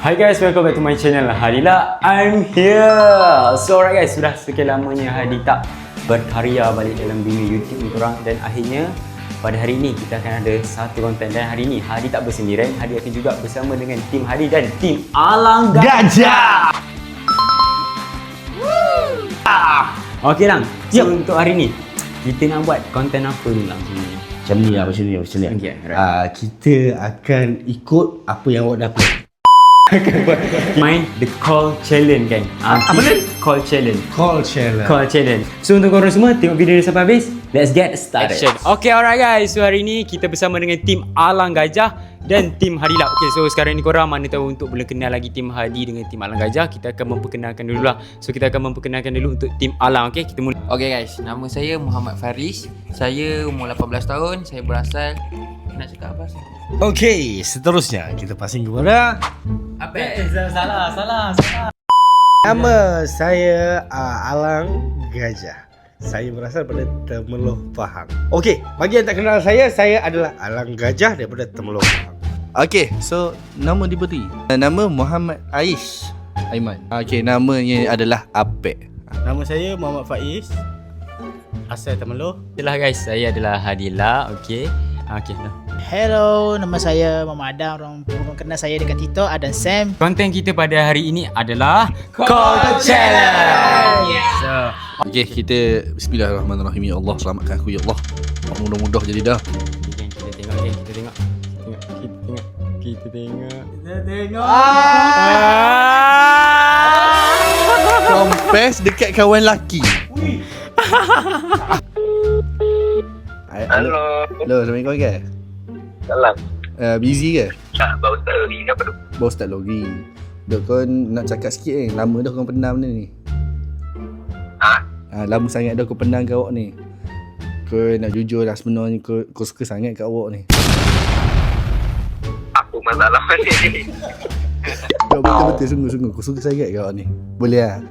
Hi guys, welcome back to my channel Hadila. I'm here. So alright guys, sudah sekian lamanya Hadi tak berkarya balik dalam dunia YouTube ni korang. Dan akhirnya pada hari ini kita akan ada satu konten. Dan hari ini Hadi tak bersendirian. Hadi akan juga bersama dengan tim Hadi dan tim Alang Gajah. Okey Lang, so untuk hari ni kita nak buat konten apa ni Lang sebenarnya? Macam ni lah. Okay, right. Kita akan ikut apa yang awak dah upload. Main the call challenge kan. Apa ni? Call challenge. Call challenge. So untuk korang semua tengok video ni sampai habis. Let's get started. Okay, alright guys. So hari ni kita bersama dengan tim Alang Gajah dan tim Hadila. Okay, so sekarang ni korang mana tahu untuk belum kenal lagi tim Hadi dengan tim Alang Gajah, kita akan memperkenalkan dulu lah. So kita akan memperkenalkan dulu untuk tim Alang. Okay, kita mula. Okay guys, nama saya Muhammad Faris. Saya umur 18 tahun. Saya berasal... Nak cakap apa sih? Okay, seterusnya kita passing kepada Apa? Salah. nama saya Alang Gajah. Saya berasal daripada Temeloh Pahang. Okay, bagi yang tak kenal saya adalah Alang Gajah daripada Temeloh Pahang. Okay, so nama diberi. Nama Muhammad Aiman. Okay, namanya adalah Apek. Nama saya Muhammad Faiz, asal Temeloh. Itulah guys, saya adalah Hadila. Okay. Okay dah. Hello, nama saya Muhammad Adam. Orang kenal saya dekat TikTok, Adam Sam. Konten kita pada hari ini adalah Call Challenge. So, Okay, kita Bismillahirrahmanirrahim. Ya Allah, selamatkan aku ya Allah. Mudah-mudah jadi dah. kita tengok. Kita tengok. Confess dekat kawan laki. Halo. Assalamualaikum ke? Salam. Busy ke? Tak, baru start lagi ke apa tu? Baru start lagi. Dok kau nak cakap sikit lama dah kau pendam ni. Lama sangat dah kau pendam kat awak ni. Kau nak jujur lah sebenarnya kau suka sangat kat awak ni. Apa masalah ni? Kau betul-betul sungguh-sungguh kau suka sangat kat awak ni. Boleh lah.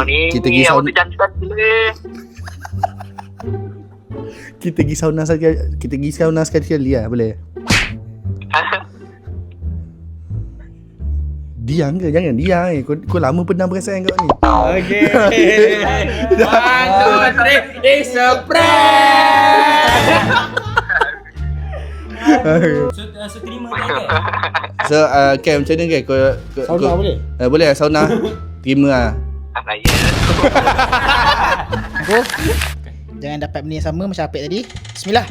Ni Kita pergi awak sauna. tu cantik gila. Kita pergi sauna sekali lah, boleh? Diam ke? Jangan diam Kau lama pendam perasaan kat ni. Okay. 1, 2, 3. It's a prank. So terima dia kan? So, Cam macam mana kan? Sauna boleh? Boleh lah sauna. Terima lah. Saya. Go. Jangan dapat benda yang sama macam Apek tadi. Bismillah.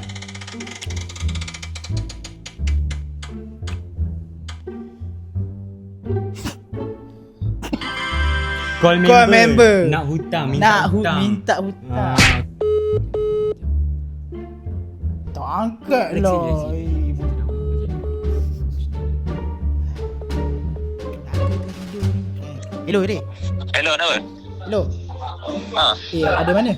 Call member. Nak hutang, minta hutang. Minta hutang. Tak angkat lah. Hello, Dek. Hello, nama? Hello. Ada mana?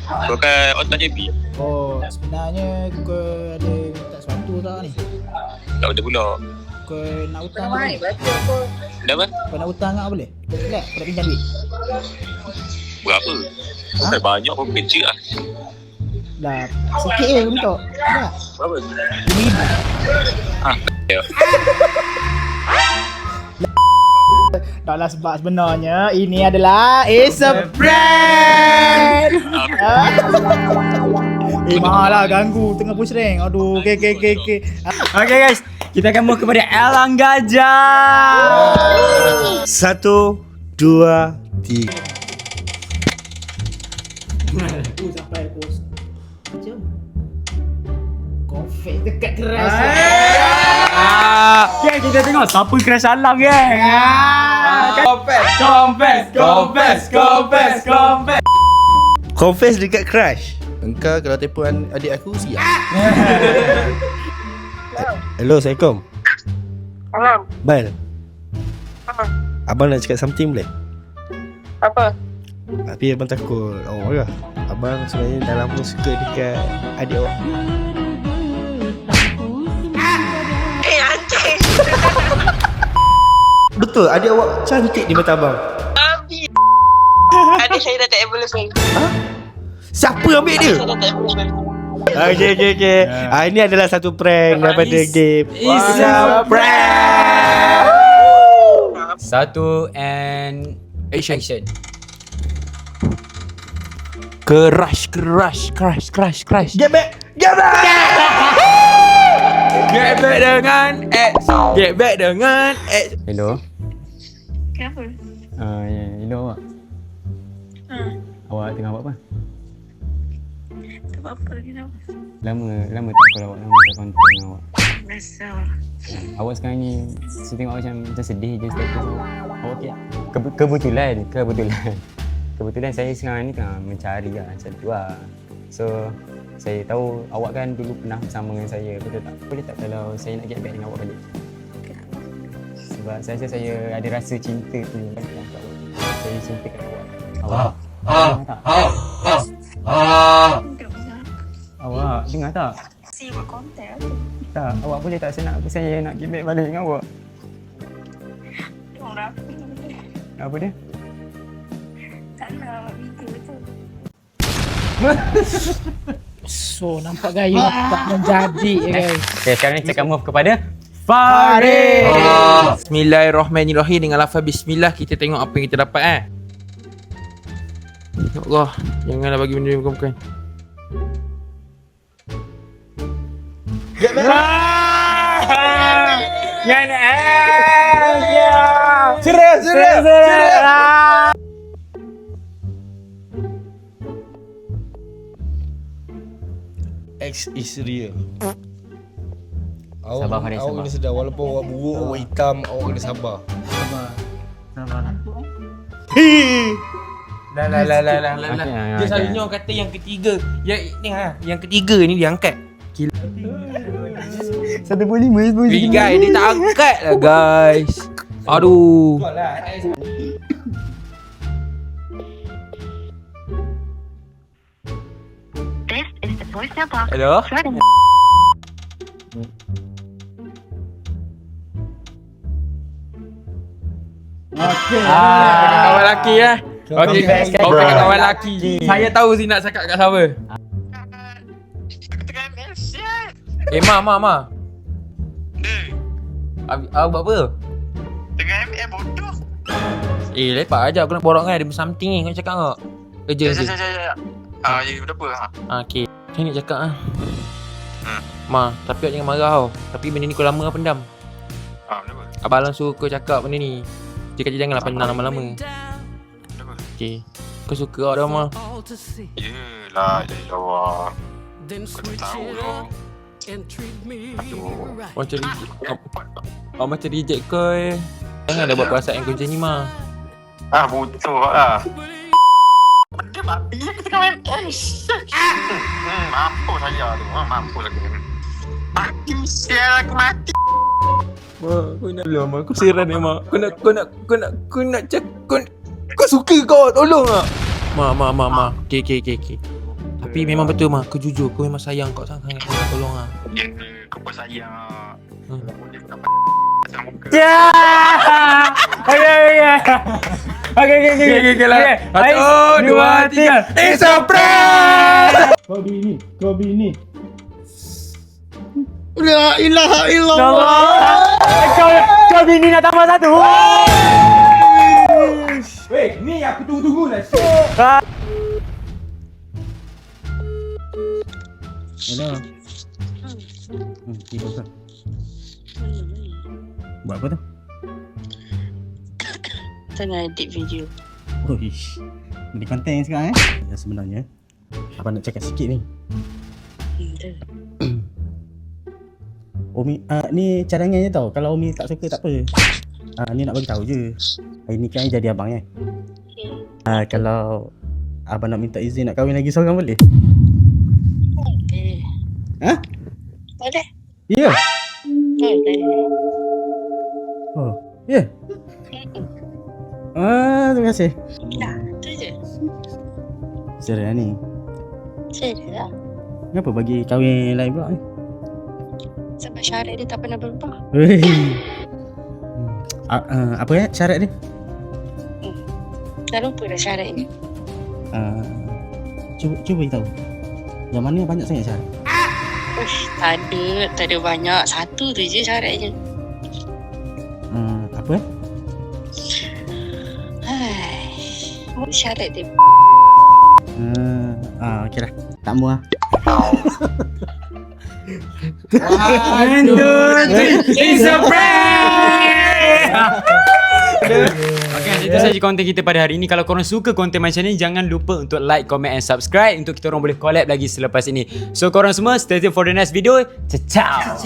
Kau kat Otak JP? Oh, sebenarnya kau ada minta sesuatu tak ni? Tak ada pula. Kau nak hutang boleh? Dah apa? Kau nak hutang tak boleh? Tak, kau nak pinjam duit. Berapa? Bukan banyak pun kecil lah. Dah, sikit je minta. Tak? Berapa? RM5,000. Ya. Taklah sebab sebenarnya ini adalah It's a prank. Mahal lah ganggu tengah push rank. Aduh, okay. Okay guys, kita akan move kepada Alang Gajah. 1, 2, 3. Sampai post. Macam confess dekat keras. Okay, kita tengok siapa crush Alang kan. Confess. Confess dekat crush. Engkau kalau telefon adik aku siap. Hello, Assalamualaikum. Faham? Bal. Abang nak cakap something boleh? Apa? Tapi abang takut awak marah. Abang sebenarnya dah lama suka dekat adik awak. Anjing. Betul, adik awak cantik di mata abang. Abi. Adik saya dah tak available. Siapa ambil dia? Saya dah tak available. Okay. Ini adalah satu prank daripada game. It's a prank. 1 and action. Crush. Get back. Get back dengan X. Get back dengan X. Hello. Kenapa? Hello awak. Awak tengah buat apa? Tak apa-apa, kenapa? Lama tak call awak, lama tak kontak dengan awak. Biasa. Awak sekarang ni saya tengok awak macam sedih je status awak. Awak okey tak? Kebetulan saya sekarang ni tengah mencari lah macam tu lah. So saya tahu awak kan dulu pernah bersama dengan saya, betul tak? Boleh tak kalau saya nak get back dengan awak balik? Sebab saya rasa saya ada rasa cinta tu kat awak. Saya cinta kat awak. Awak dengar tak? Si buat konten. Tak, awak boleh tak saya nak get back balik dengan awak? Orang Apa dia? tak nak video tu. So nampak gayu tak menjadi guys. Okay, sekarang ni kita akan move kepada Farid. Bismillahirrahmanirrahim. Dengan lafaz bismillah kita tengok apa yang kita dapat Ya Allah, janganlah bagi benda ni bukan. Serius. X is real. Sabar, Farid, awak sabar. kena sedar, walaupun awak buruk, awak hitam, awak kena sabar. Lah. Okay, Dia selalunya orang kata yang ketiga. Yang ketiga ni dia angkat. 1.5 Guys, dia tak angkat lah guys. Aduh. This is the voicemail box. Hello. Kawan lelaki Okey, kau pakai kawan lelaki. Saya tahu si nak cakap kat siapa. Tengah mention. Ma. Awak buat apa? Tengah ML bodoh. Lepak aja aku nak borak dengan ada something ni. Kau cakap tak? Kerja je. Ya, kenapa? Okey. Saya nak cakap Ma, tapi awak jangan marah tau. Tapi benda ni kau lama pendam. Kenapa? Abang Alang suruh kau cakap benda ni. Dia kata janganlah pendam lama-lama. Kenapa? Okey. Kau suka awak dah Ma? Yelah, Allah. Kau tak tahu tu. Aduh. Macam macam reject kau Janganlah buat perasaan kau macam ni Ma. Butuh lah. Benda babi aku tengah main mampus saya tu. Mampus aku. Mati sial aku mati. Ma, kau nak lah Ma. Kau seran ni Ma. Kau nak cakap. Kau suka kau. Tolong lah. Ma. Okay. Tapi memang betul Ma. Kau jujur. Kau memang sayang kau sangat. Tolong lah. Ya, kau pun sayang. Boleh dapat macam muka. Okay lah. 1, 2, 3. It's a prank. Kau bini. La ilaha illallah. Kau bini nak tambah satu. Weh, ni aku tunggu lah. Shit. Hello. Tiba tak? Buat apa tu? Tengah edit video. Oish. Jadi konten sekarang Ya sebenarnya abang nak cakap sikit ni. Umi ni cadangannya tau. Kalau Umi tak suka tak apa. Ni nak bagi tahu je. Hari ni kan jadi abang kalau abang nak minta izin nak kahwin lagi seorang boleh? Boleh. Boleh. Ya. Boleh. Oh, ya. Terima kasih. Tu je. Serius ni. Serius lah. Kenapa bagi kahwin lain pula ni? Sebab syarat dia tak pernah berubah. Apa syarat dia? Dah lupa dah syarat ni. Cuba beritahu. Yang mana banyak sangat syarat? Tak ada banyak. Satu tu je syaratnya. Apa Syarat dia. Okey lah. Tak muah. One, two, three. It's a prank! Okay, itu saja konten kita pada hari ini. Kalau korang suka konten macam ni, jangan lupa untuk like, comment and subscribe untuk kita orang boleh collab lagi selepas ini. So korang semua stay tuned for the next video. Ciao.